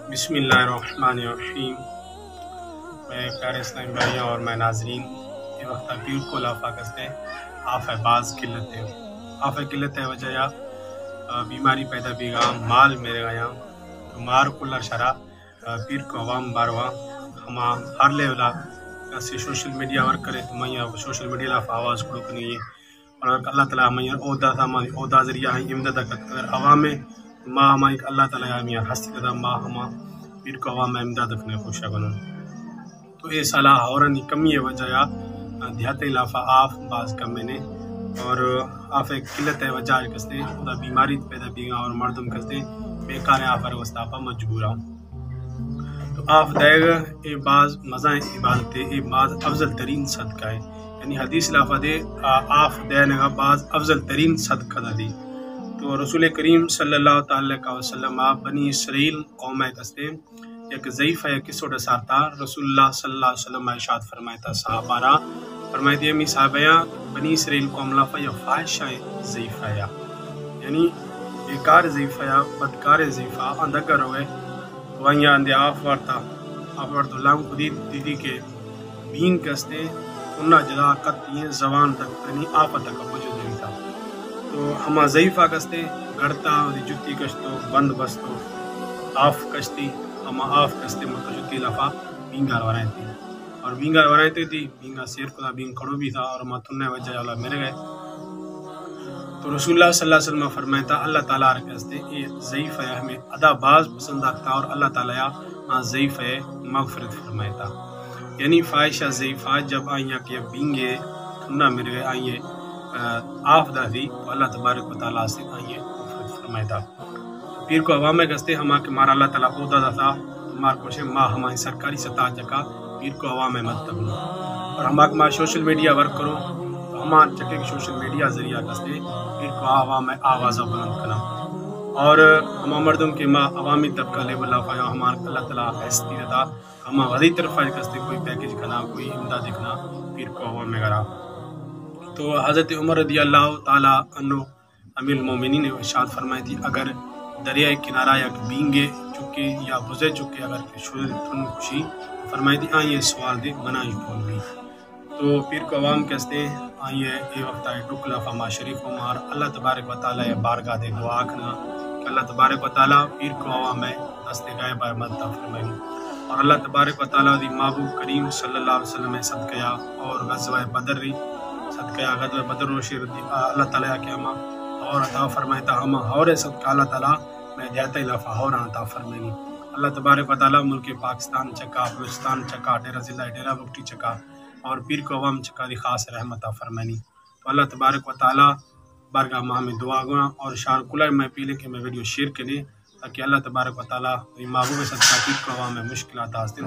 بسم اللہ الرحمن الرحیم۔ میں پیارے اسلامی بھائیوں اور میں ناظرین یہ وقت پیر کو لافا کستے آف باز قلت ہے آف قلت ہے وجہ یا بیماری پیدا بیگام مال میرے گیا مار کلر شرح پیر کو عوام بارواں ہما ہر لیولا سے سوشل میڈیا ورک کرے تو میں سوشل میڈیا لاف آواز کڑو کنی ہے اور اللہ تعالیٰ میں عہدہ تھا ہماری عہدہ ذریعہ امداد اگر عوام ماں ہماری اللہ تعالیٰ میاں ہستی کدا ماں ہما پیر کو عوام امداد رکھنے خوشا بنوں تو یہ صلاح اورنی کمی وجہ یا دیہات لافا آف بعض کم میں نے اور آف قلت وجہ کستے خدا بیماری پیدا بیگا اور مردم کستے بیکار آفر وستاپا مجبور ہوں تو آف دے گا یہ بعض مزہ عبادت یہ بعض افضل ترین صدقہ ہے یعنی حدیث لافا دے آف دے نگا بعض افضل ترین صدقہ دا دی تو رسول کریم صلی اللہ تعالیٰ وسلم بنی اسرائیل قوم کستے ایک ضعیف ہے کسو ڈسارتا رسول اللہ صلی اللہ علیہ وسلم ارشاد فرمائتا صحابہ را فرمائتی امی صحابہ بنی اسرائیل قوم لافا یا فائشہ ضعیف ہے یعنی بیکار ضعیف ہے بدکار ضعیف ہے اندگر ہوئے وہاں اندے آف ورتا لانگ خدید دیدی کے بین کستے انہا جدا قطعی زبان تک یعنی آپ تک وجود نہیں تھا تو ہما ضعیفہ کستے گھڑتا جتی کشتو بند بستو آف کشتی ہما آف کستے متجتی لفا بینگار ورائیں تھی اور بینگار ورائیں تھی بینگار سیر کدا بینگ کھڑو بھی تھا اور ماتنہ وجہ اللہ میرے گئے تو رسول اللہ صلی اللہ علیہ وسلم فرمائتا اللہ تعالیٰ رکھتے یہ ضعیف ہے ہمیں ادا باز پسند آتا اور اللہ تعالیٰ ضعیف ہے مغفرت فرمائتا یعنی فائشہ ضعیفہ جب آئیاں کہ بینگے تھنہ میرے گئے آئیے آف دا تھی تو اللہ تبارک و تعالیٰ سے آئیے مغفرت فرمائتا پیر کو عوام کستے ہما کہ مارا اللہ تعالیٰ عہدہ دا تھا مار کوشے ماں ہماری سرکاری سطح جگہ پیر کو عوام مدتب لو اور ہما کہ ماں سوشل میڈیا ورک کرو تو ہما چکے سوشل میڈیا ذریعہ کستے پیر کو عوام آوازہ بلند کرنا اور ہما مردم کے ماں عوامی طبقہ لیبل لافایا ہمارا اللہ تعالیٰ حیثیت دیتا ہما غذی طرف کستے کوئی پیکج کھنا کوئی امداد دکھنا پیر کو عوام میں کرا تو حضرت عمر رضی اللہ تعالیٰ عنہ امیر المومنین نے ارشاد فرمائی تھی اگر دریائے کنارہ یا بینگے چکے یا بزے چکے اگر شروع تھن خوشی فرمائی تھی آئیے سوال دے بنائی کھول بھی تو پیر کو عوام کہتے ہیں آئیے یہ وقت آئے ٹکلا فما شریف عمار اللہ تبارک و تعالیٰ بارگاہ دے دعا کھنا کہ اللہ تبارک و تعالیٰ پیر کو عوام میں دست گائے بار مدد فرمائی اور اللہ تبارک و تعالیٰ دی محبوب کریم صلی اللہ علیہ وسلم صدقیا اور غزوہ بدر ری صدقیا غزوہ بدر روشی اللہ تعالیٰ کے ہما اور عطا فرمائتا ہما اور صدقہ اللہ تعالیٰ میں دیتا لفا اور عطا فرمائنی اللہ تبارک و تعالیٰ ملک پاکستان چکا بلوچستان چکا ڈیرہ ضلع ڈیرہ بگٹی چکا اور پیر کو عوام چکا دی خاص رحمت فرمائنی تو اللہ تبارک و تعالیٰ بارگاہ ماہ میں دعا گنا اور شار کلر میں پیلے کہ میں ویڈیو شیئر کریں تاکہ اللہ تبارک و تعالیٰ محبوب صدقہ پیر کو عوام میں مشکلات آستے